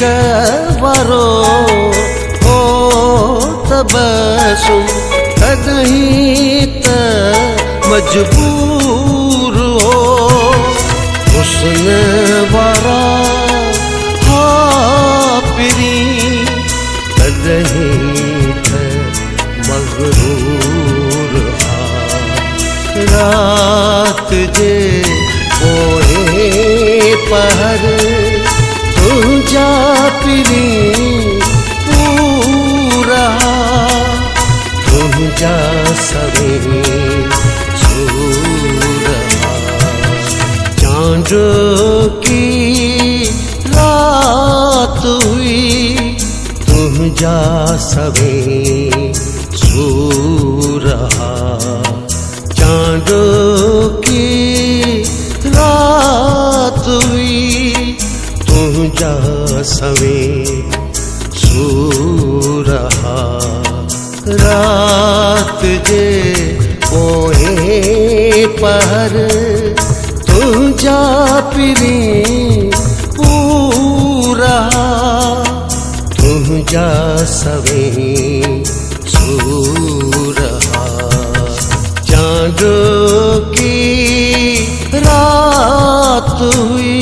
कवरो हो तबसुम तदहीं त मजबूर हो हुस्न वारा हापिरी तदहीं त मगरूर हा रात जे पोए पहर तुझा पिरी पूरा तुझा सवेरे सूरहा चांद की रात हुई तुझा सवेरे सूरहा चांद की रात हुई तुझा सवे सूरहा रात जे पोए पर तुझा पिरी पूरा तुझा सवे सूरहा चांद की रात हुई